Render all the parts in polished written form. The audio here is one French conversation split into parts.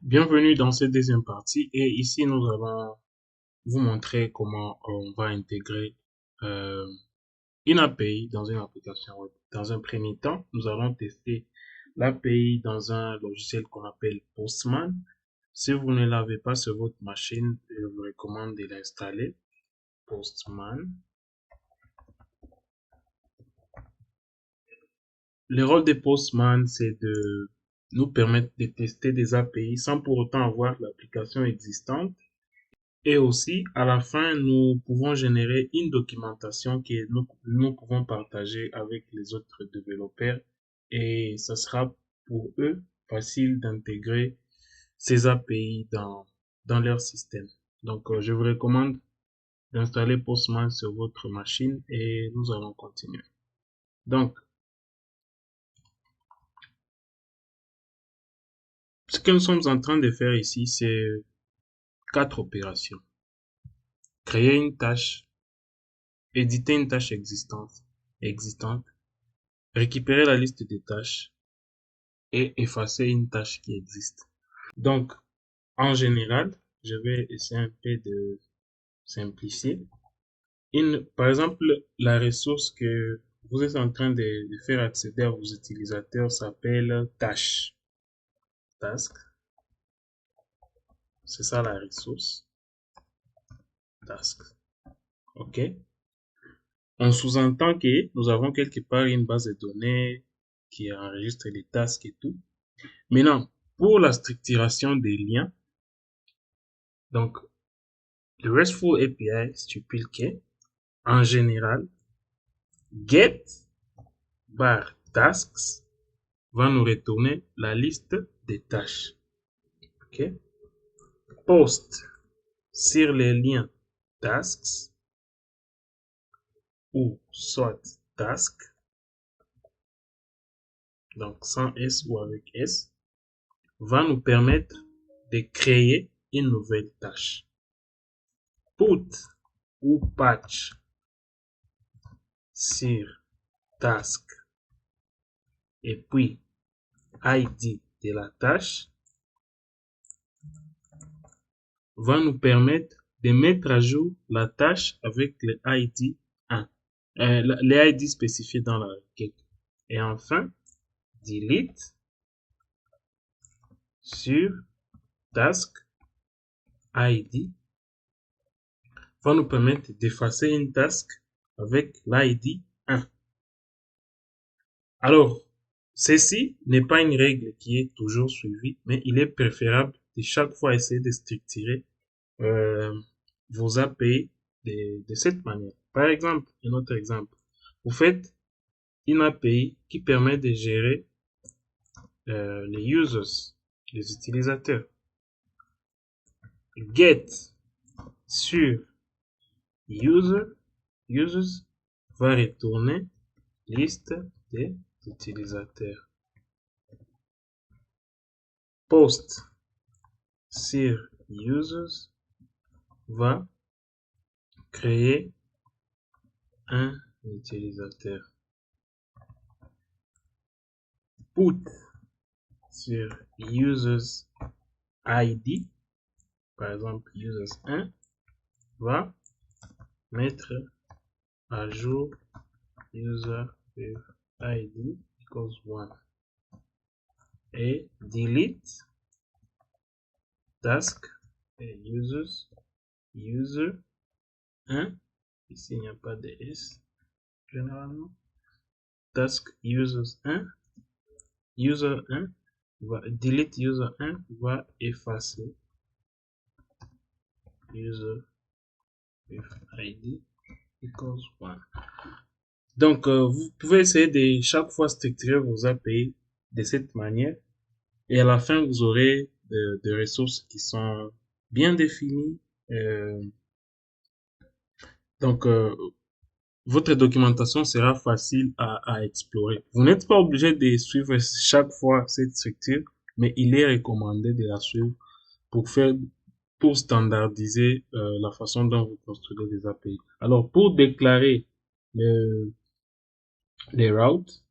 Bienvenue dans cette deuxième partie et ici nous allons vous montrer comment on va intégrer euh, une API dans une application web. Dans un premier temps, nous allons tester l'API dans un logiciel qu'on appelle Postman. Si vous ne l'avez pas sur votre machine, je vous recommande de l'installer. Postman. Le rôle de Postman, c'est de nous permettre de tester des API sans pour autant avoir l'application existante. Et aussi, à la fin, nous pouvons générer une documentation que nous pouvons partager avec les autres développeurs et ça sera pour eux facile d'intégrer ces API dans leur système. Donc, je vous recommande d'installer Postman sur votre machine et nous allons continuer. Donc, ce que nous sommes en train de faire ici, c'est 4 opérations. Créer une tâche, éditer une tâche existante, récupérer la liste des tâches et effacer une tâche qui existe. Donc, en général, je vais essayer un peu de simplifier. Par exemple, la ressource que vous êtes en train de faire accéder à vos utilisateurs s'appelle tâche. Task. C'est ça la ressource. Task. OK. On sous-entend que nous avons quelque part une base de données qui enregistre les tasks et tout. Maintenant, pour la structuration des liens, donc le RESTful API stipule que, en général, get bar tasks va nous retourner la liste des tâches. OK? Post sur les liens tasks ou soit task, donc sans S ou avec S, va nous permettre de créer une nouvelle tâche. Put ou patch sur task et puis ID de la tâche va nous permettre de mettre à jour la tâche avec le ID 1, les ID spécifiés dans la requête. Et enfin, delete sur task ID va nous permettre d'effacer une task avec l'ID 1. Alors, ceci n'est pas une règle qui est toujours suivie, mais il est préférable de chaque fois essayer de structurer euh, vos API de cette manière. Par exemple, un autre exemple, vous faites une API qui permet de gérer les users, les utilisateurs. Get sur users va retourner liste des utilisateurs. Post sur users va créer un utilisateur. Put sur users ID, par exemple users 1, va mettre à jour user with ID equals 1 et delete task et user 1, ici il n'y a pas de S généralement, task users 1, user 1 va delete user 1 va effacer user with ID equals 1. Donc, vous pouvez essayer de chaque fois structurer vos API de cette manière et à la fin, vous aurez des ressources qui sont bien définies. Euh, donc, votre documentation sera facile à explorer. Vous n'êtes pas obligé de suivre chaque fois cette structure, mais il est recommandé de la suivre pour faire, pour standardiser la façon dont vous construisez des API. Alors, pour déclarer le, les routes,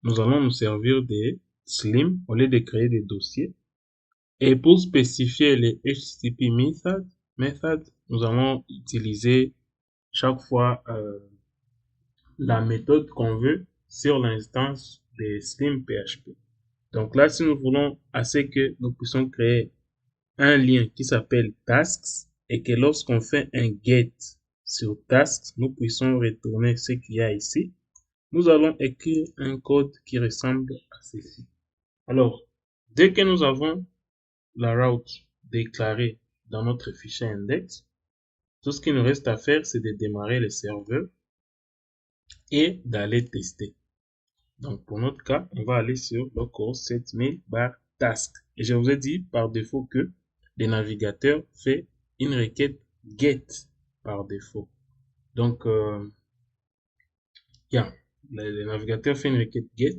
nous allons nous servir des Slim au lieu de créer des dossiers. Et pour spécifier les HTTP methods, nous allons utiliser chaque fois la méthode qu'on veut sur l'instance de Slim PHP. Donc là, si nous voulons assez que nous puissions créer un lien qui s'appelle tasks et que lorsqu'on fait un get sur tasks, nous puissions retourner ce qu'il y a ici, nous allons écrire un code qui ressemble à ceci. Alors, dès que nous avons la route déclarée dans notre fichier index, tout ce qu'il nous reste à faire, c'est de démarrer le serveur et d'aller tester. Donc, pour notre cas, on va aller sur localhost 7000/task. Et je vous ai dit par défaut que le navigateur fait une requête get par défaut. Donc, le navigateur fait une requête get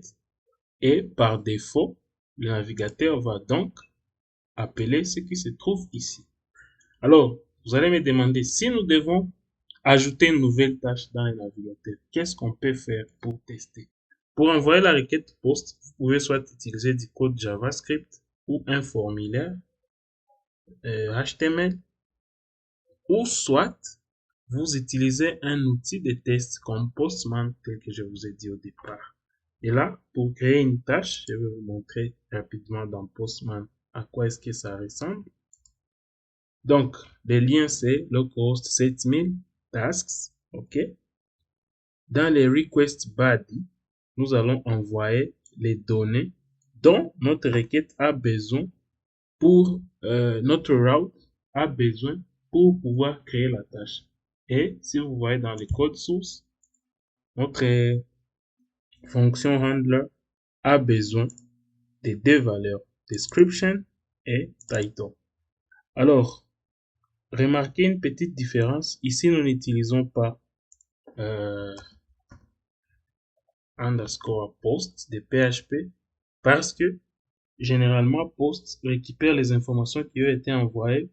et par défaut, le navigateur va donc appeler ce qui se trouve ici. Alors, vous allez me demander si nous devons ajouter une nouvelle tâche dans le navigateur. Qu'est-ce qu'on peut faire pour tester? Pour envoyer la requête post, vous pouvez soit utiliser du code JavaScript ou un formulaire HTML, ou soit vous utilisez un outil de test comme Postman tel que je vous ai dit au départ. Et là, pour créer une tâche, je vais vous montrer rapidement dans Postman à quoi est-ce que ça ressemble. Donc, le lien c'est localhost 7000 tasks, ok. Dans les request body, nous allons envoyer les données dont notre requête a besoin pour notre route a besoin pour pouvoir créer la tâche. Et si vous voyez dans le code source, notre fonction handler a besoin de deux valeurs, description et title. Alors, remarquez une petite différence. Ici, nous n'utilisons pas underscore post de PHP parce que généralement post récupère les informations qui ont été envoyées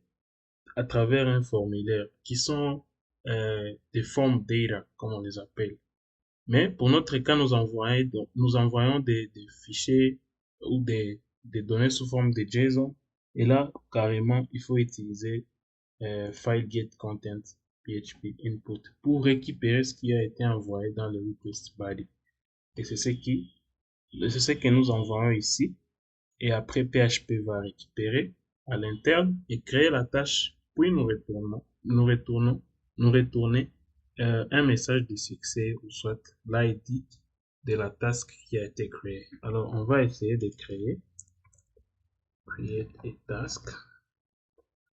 à travers un formulaire qui sont des form data comme on les appelle. Mais pour notre cas, nous envoyons des fichiers ou des données sous forme de JSON. Et là, carrément, il faut utiliser file get content PHP input pour récupérer ce qui a été envoyé dans le request body. Et c'est ce que nous envoyons ici. Et après, PHP va récupérer à l'interne et créer la tâche. Puis nous retourner un message de succès ou soit l'ID de la task qui a été créée. Alors, on va essayer de créer create a task.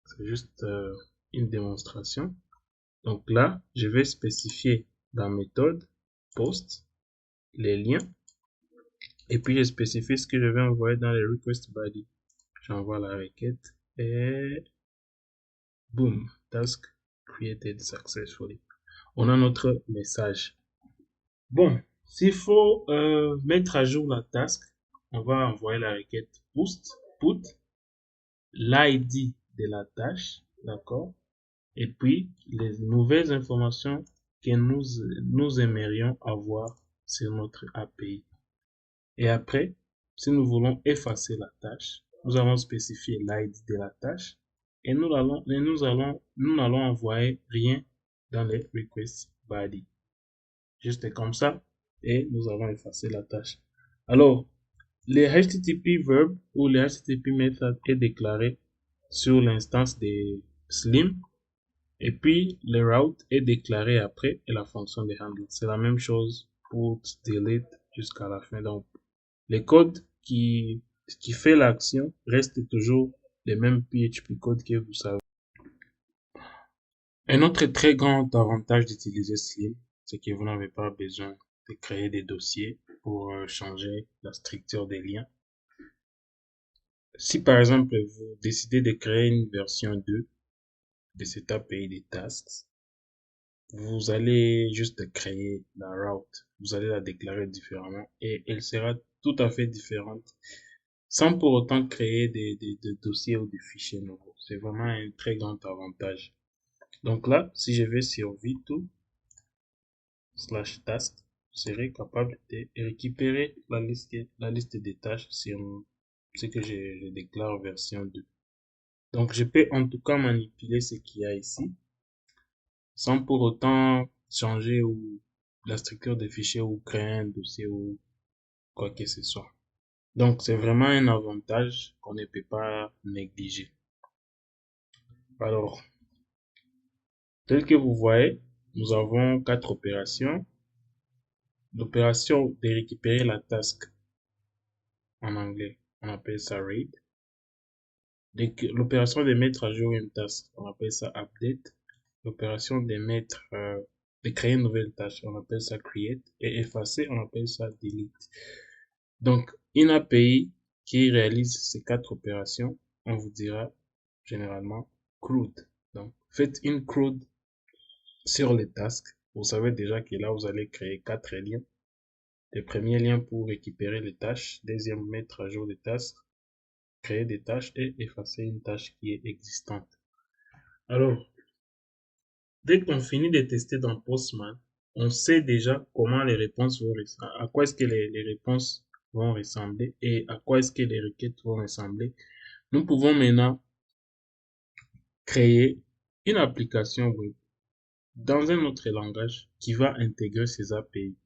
C'est juste une démonstration. Donc là, je vais spécifier la méthode post les liens et puis je spécifie ce que je vais envoyer dans les request body. J'envoie la requête et boom, task created successfully. On a notre message. Bon, s'il faut mettre à jour la task, on va envoyer la requête put l'ID de la tâche, d'accord, et puis les nouvelles informations que nous aimerions avoir sur notre API. Et après, si nous voulons effacer la tâche, nous allons spécifier l'ID de la tâche et nous n'allons envoyer rien dans les request body. Juste comme ça et nous allons effacer la tâche. Alors, le HTTP verb ou le HTTP method est déclaré sur l'instance de Slim et puis le route est déclaré après et la fonction de handle. C'est la même chose pour delete jusqu'à la fin. Donc, le code qui fait l'action reste toujours le même PHP code que vous savez. Un autre très grand avantage d'utiliser Slim, c'est que vous n'avez pas besoin de créer des dossiers pour changer la structure des liens. Si par exemple vous décidez de créer une version 2 de cette API des tasks, vous allez juste créer la route, vous allez la déclarer différemment et elle sera tout à fait différente sans pour autant créer des dossiers ou des fichiers nouveaux. C'est vraiment un très grand avantage. Donc là, si je vais sur v2/task, je serai capable de récupérer la liste des tâches sur c'est que je déclare version 2. Donc, je peux en tout cas manipuler ce qu'il y a ici, sans pour autant changer ou la structure des fichiers ou créer un dossier ou quoi que ce soit. Donc, c'est vraiment un avantage qu'on ne peut pas négliger. Alors, tel que vous voyez, nous avons 4 opérations. L'opération de récupérer la task, en anglais, on appelle ça read. L'opération de mettre à jour une task, on appelle ça update. L'opération de créer une nouvelle tâche, on appelle ça create. Et effacer, on appelle ça delete. Donc, une API qui réalise ces 4 opérations, on vous dira généralement CRUD. Donc, faites une CRUD sur les tasks. Vous savez déjà que là, vous allez créer 4 liens. Le premier lien pour récupérer les tâches. Deuxième, mettre à jour les tâches. Créer des tâches et effacer une tâche qui est existante. Alors, dès qu'on finit de tester dans Postman, on sait déjà comment les réponses vont ressembler, à quoi est-ce que les réponses vont ressembler et à quoi est-ce que les requêtes vont ressembler. Nous pouvons maintenant créer une application web dans un autre langage qui va intégrer ces API.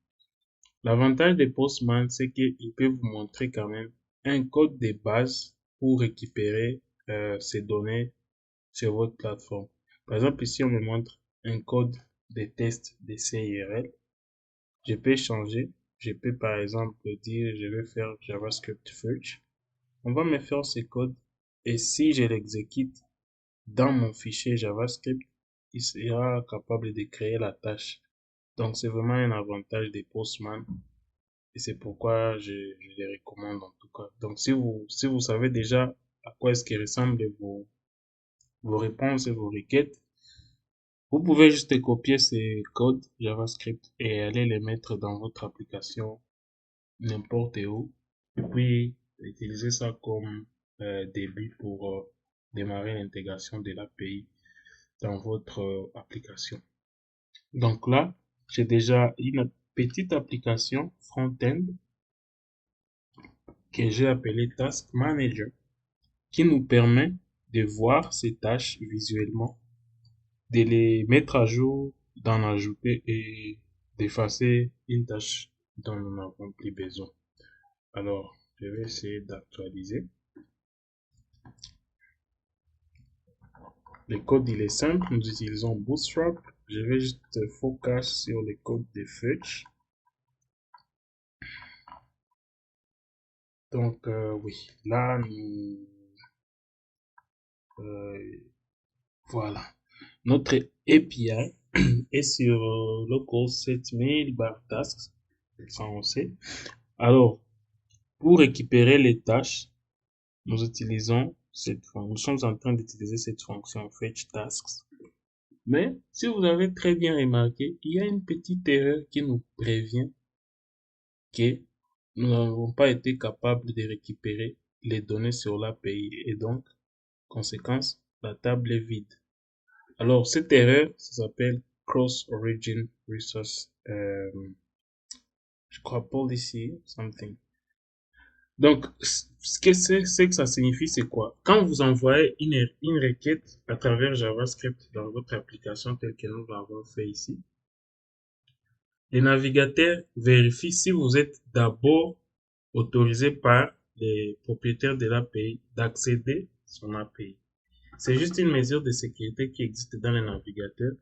L'avantage de Postman, c'est qu'il peut vous montrer quand même un code de base pour récupérer ces données sur votre plateforme. Par exemple, ici, on me montre un code de test de CIRL. Je peux changer. Je peux, par exemple, dire, je vais faire JavaScript Fetch. On va me faire ce code. Et si je l'exécute dans mon fichier JavaScript, il sera capable de créer la tâche. Donc, c'est vraiment un avantage de Postman. Et c'est pourquoi je les recommande en tout cas. Donc, si vous savez déjà à quoi est-ce que ressemblent vos réponses et vos requêtes, vous pouvez juste copier ces codes JavaScript et aller les mettre dans votre application n'importe où. Et puis, utiliser ça comme début pour démarrer l'intégration de l'API dans votre application. Donc là, j'ai déjà une petite application front-end que j'ai appelée Task Manager qui nous permet de voir ces tâches visuellement, de les mettre à jour, d'en ajouter et d'effacer une tâche dont nous n'avons plus besoin. Alors, je vais essayer d'actualiser. Le code, il est simple. Nous utilisons Bootstrap. Je vais juste focus sur le code de Fetch. Donc, oui, là, voilà. Notre API est sur locale 7000 tasks, ça on sait. Alors, pour récupérer les tâches, nous utilisons nous sommes en train d'utiliser cette fonction fetch tasks. Mais si vous avez très bien remarqué, il y a une petite erreur qui nous prévient que nous n'avons pas été capables de récupérer les données sur l'API et donc, conséquence, la table est vide. Alors, cette erreur, ça s'appelle Cross Origin Resource, je crois policy, something. Donc, ce que c'est que ça signifie, c'est quoi? Quand vous envoyez une requête à travers JavaScript dans votre application telle que nous l'avons fait ici, les navigateurs vérifient si vous êtes d'abord autorisé par les propriétaires de l'API d'accéder à son API. C'est juste une mesure de sécurité qui existe dans les navigateurs.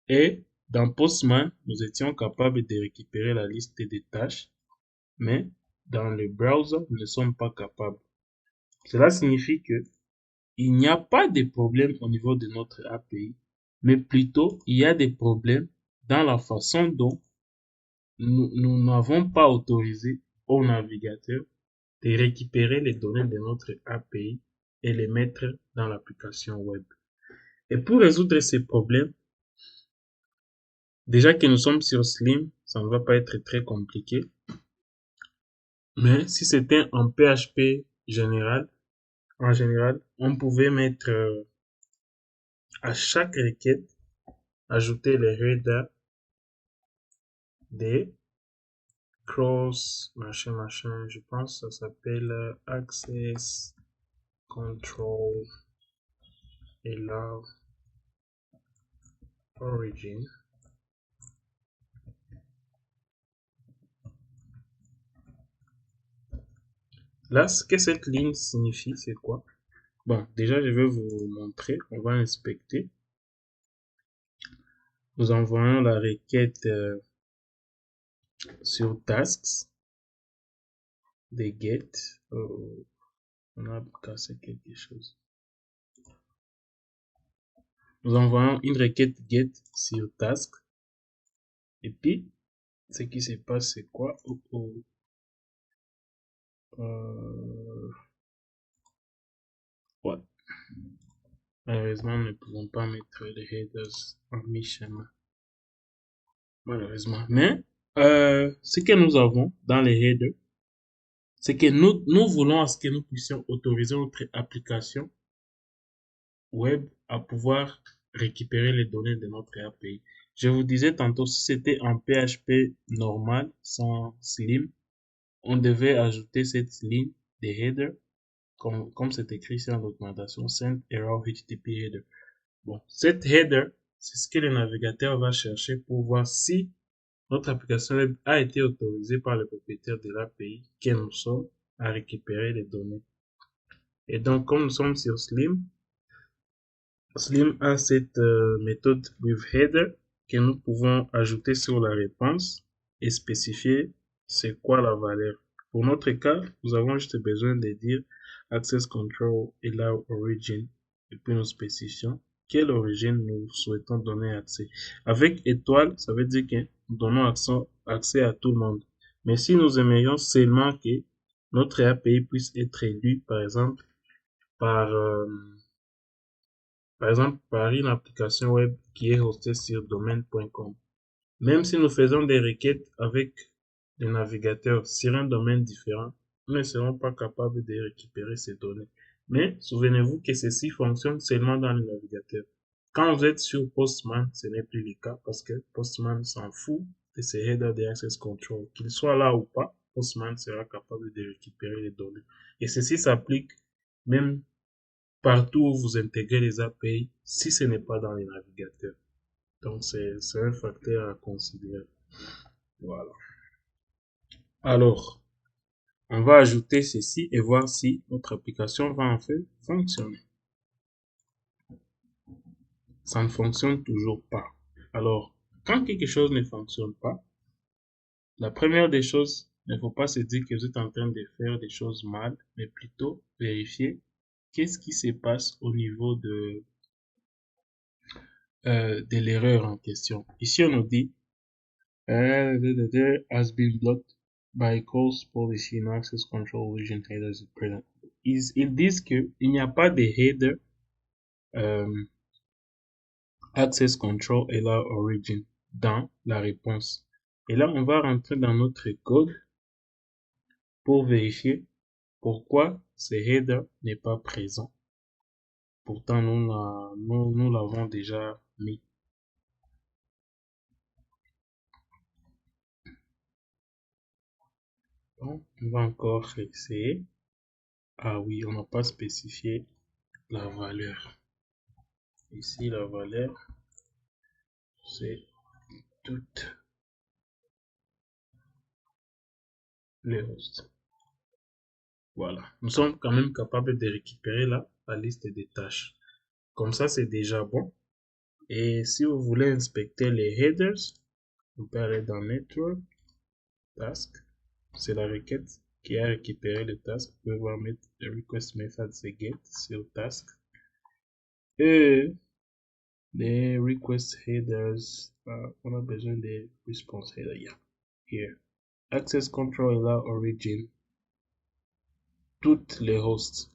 Et dans Postman, nous étions capables de récupérer la liste des tâches, mais dans le browser, nous ne sommes pas capables. Cela signifie que il n'y a pas de problème au niveau de notre API, mais plutôt il y a des problèmes dans la façon dont nous n'avons pas autorisé au navigateur de récupérer les données de notre API et les mettre dans l'application web. Et pour résoudre ces problèmes, déjà que nous sommes sur Slim, ça ne va pas être très compliqué. Mais si c'était en PHP général, en général, on pouvait mettre à chaque requête, ajouter les headers des cross, machin, je pense que ça s'appelle access control allow origin. Là, ce que cette ligne signifie, c'est quoi? Bon, déjà, je vais vous montrer. On va inspecter. Nous envoyons la requête sur tasks des get. On a cassé quelque chose. Nous envoyons une requête get sur task. Et puis, ce qui se passe, c'est quoi? Ouais. Malheureusement, nous ne pouvons pas mettre les headers en mi-chemin. Malheureusement. Mais, ce que nous avons dans les headers, c'est que nous voulons à ce que nous puissions autoriser notre application web à pouvoir récupérer les données de notre API. Je vous disais tantôt, si c'était en PHP normal, sans Slim, on devait ajouter cette ligne de header, comme c'est écrit sur la documentation, send error HTTP header. Bon, cette header, c'est ce que le navigateur va chercher pour voir si notre application web a été autorisée par le propriétaire de l'API que nous sommes à récupérer les données. Et donc, comme nous sommes sur Slim a cette méthode withHeader que nous pouvons ajouter sur la réponse et spécifier c'est quoi la valeur. Pour notre cas, nous avons juste besoin de dire access control allow origin et puis nous spécifions quelle origine nous souhaitons donner accès. Avec étoile, ça veut dire que nous donnons accès à tout le monde. Mais si nous aimerions seulement que notre API puisse être élu, par exemple, par une application web qui est hostée sur domaine.com. Même si nous faisons des requêtes avec des navigateurs sur un domaine différent, nous ne serons pas capables de récupérer ces données. Mais souvenez-vous que ceci fonctionne seulement dans le navigateur. Quand vous êtes sur Postman, ce n'est plus le cas parce que Postman s'en fout de ces headers de access control. Qu'il soit là ou pas, Postman sera capable de récupérer les données. Et ceci s'applique même partout où vous intégrez les API, si ce n'est pas dans les navigateurs. Donc, c'est un facteur à considérer. Voilà. Alors, on va ajouter ceci et voir si notre application va en fait fonctionner. Ça ne fonctionne toujours pas. Alors, quand quelque chose ne fonctionne pas, la première des choses, il ne faut pas se dire que vous êtes en train de faire des choses mal, mais plutôt vérifier qu'est-ce qui se passe au niveau de l'erreur en question. Ici, on nous dit has been blocked by calls policy no access control region headers present. Ils disent qu'il n'y a pas de header access control allow origin dans la réponse. Et là, on va rentrer dans notre code pour vérifier pourquoi ce header n'est pas présent. Pourtant, nous l'avons déjà mis. Donc, on va encore essayer. Ah oui, on n'a pas spécifié la valeur. Ici, la valeur, c'est toutes les hosts. Voilà. Nous sommes quand même capables de récupérer la liste des tâches. Comme ça, c'est déjà bon. Et si vous voulez inspecter les headers, on peut aller dans Network, Task. C'est la requête qui a récupéré le task. Vous pouvez voir mettre le request method c'est get sur task. Et les request headers, on a besoin des response headers. Yeah. Here. Access control allow origin. Toutes les hosts.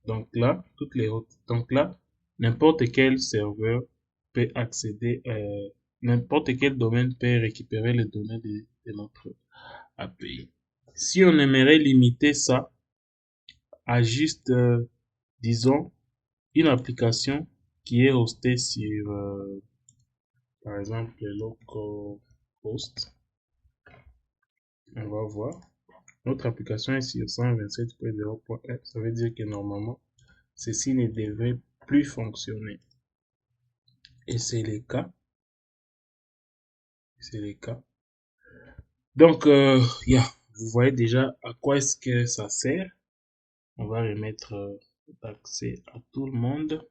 Donc là, toutes les hosts. Donc là, n'importe quel serveur peut accéder, n'importe quel domaine peut récupérer les données de notre API. Si on aimerait limiter ça à juste, disons, une application qui est hostée sur, par exemple, le localhost, On va voir. Notre application est sur 127.0.1. Ça veut dire que normalement, ceci ne devrait plus fonctionner. Et c'est le cas. C'est le cas. Donc, vous voyez déjà à quoi est-ce que ça sert. On va remettre l'accès à tout le monde.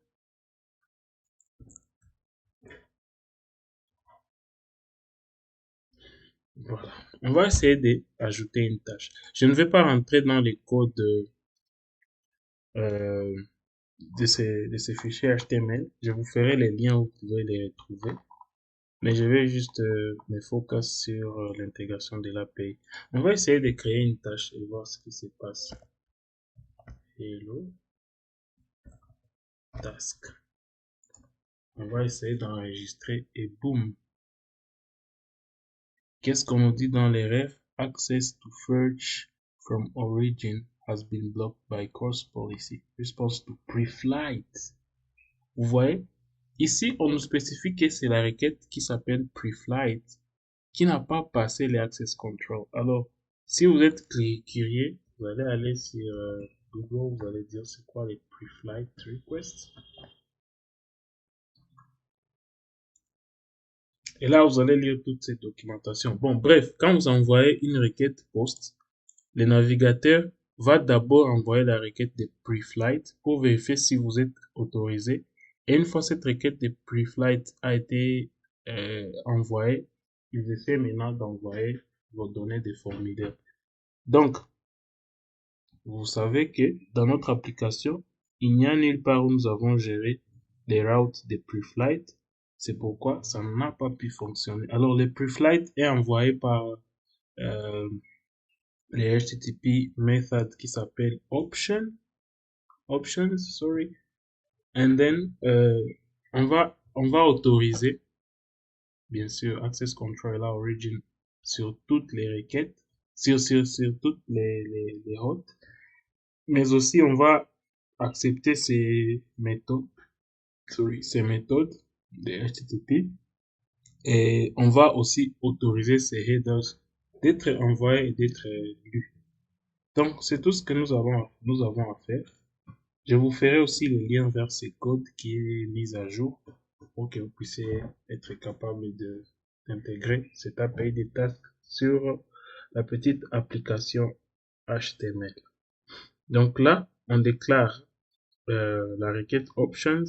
Voilà. On va essayer d'ajouter une tâche. Je ne vais pas rentrer dans les codes euh, de ces fichiers HTML. Je vous ferai les liens où vous pouvez les retrouver. Mais je vais juste me focus sur l'intégration de l'API. On va essayer de créer une tâche et voir ce qui se passe. Hello, task. On va essayer d'enregistrer et boum. Qu'est-ce qu'on nous dit dans les refs? Access to fetch from origin has been blocked by course policy. Response to pre-flight. Vous voyez? Ici, on nous spécifie que c'est la requête qui s'appelle pre-flight qui n'a pas passé les access control. Alors, si vous êtes curieux, vous allez aller sur Google, vous allez dire c'est quoi les pre-flight requests. Et là, vous allez lire toute cette documentation. Bon, bref, quand vous envoyez une requête post, le navigateur va d'abord envoyer la requête de pre-flight pour vérifier si vous êtes autorisé. Et une fois cette requête de pre-flight a été envoyée, il essaie maintenant d'envoyer vos données de formulaire. Donc, vous savez que dans notre application, il n'y a nulle part où nous avons géré les routes de pre-flight. C'est pourquoi ça n'a pas pu fonctionner. Alors, le pre-flight est envoyé par euh, les HTTP method qui s'appelle options, sorry. And then, on va autoriser, bien sûr, access control origin sur toutes les requêtes, sur toutes les hosts. Mais aussi, on va accepter ces méthodes de HTTP et on va aussi autoriser ces headers d'être envoyés et d'être lus. Donc, c'est tout ce que nous avons à faire. Je vous ferai aussi le lien vers ce code qui est mis à jour pour que vous puissiez être capable d'intégrer cette API des tasks sur la petite application HTML. Donc là, on déclare la requête options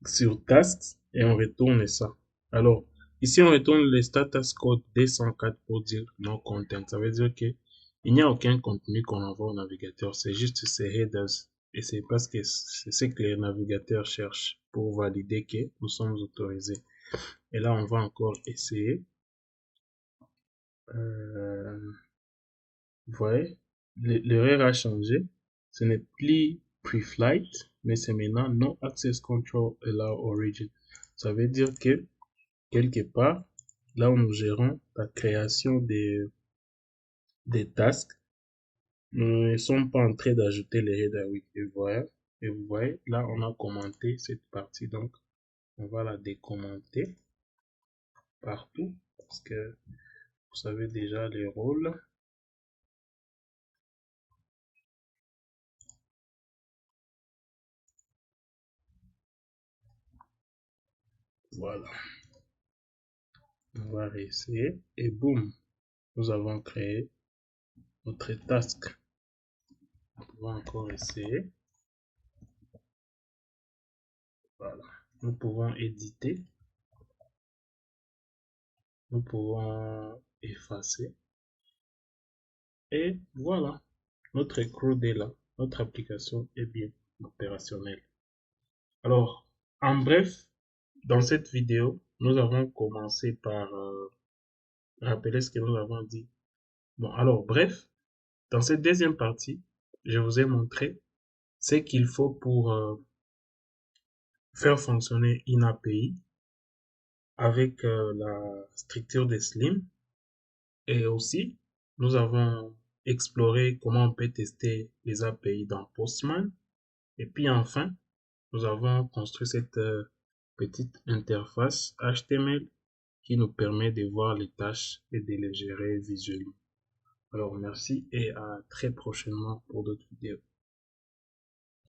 sur tasks et on retourne ça. Alors, ici, on retourne le status code D104 pour dire no content. Ça veut dire que il n'y a aucun contenu qu'on envoie au navigateur. C'est juste ces headers. Et c'est parce que c'est ce que les navigateurs cherchent pour valider que nous sommes autorisés. Et là, on va encore essayer. Vous voyez, l'erreur a changé. Ce n'est plus pre-flight, mais c'est maintenant no access control allow origin. Ça veut dire que quelque part, là où nous gérons la création des tasks, nous ne sommes pas en train d'ajouter les headers. Oui, et vous voyez, là on a commenté cette partie, donc on va la décommenter partout parce que vous savez déjà les rôles. Voilà. On va réessayer et boum, nous avons créé notre task. On va encore essayer. Voilà. Nous pouvons éditer. Nous pouvons effacer. Et voilà. Notre CRUD est là. Notre application est bien opérationnelle. Alors, en bref, dans cette vidéo, nous avons commencé par rappeler ce que nous avons dit. Bon, alors, bref, dans cette deuxième partie, je vous ai montré ce qu'il faut pour faire fonctionner une API avec la structure de Slim. Et aussi, nous avons exploré comment on peut tester les API dans Postman. Et puis enfin, nous avons construit cette petite interface HTML qui nous permet de voir les tâches et de les gérer visuellement. Alors merci et à très prochainement pour d'autres vidéos.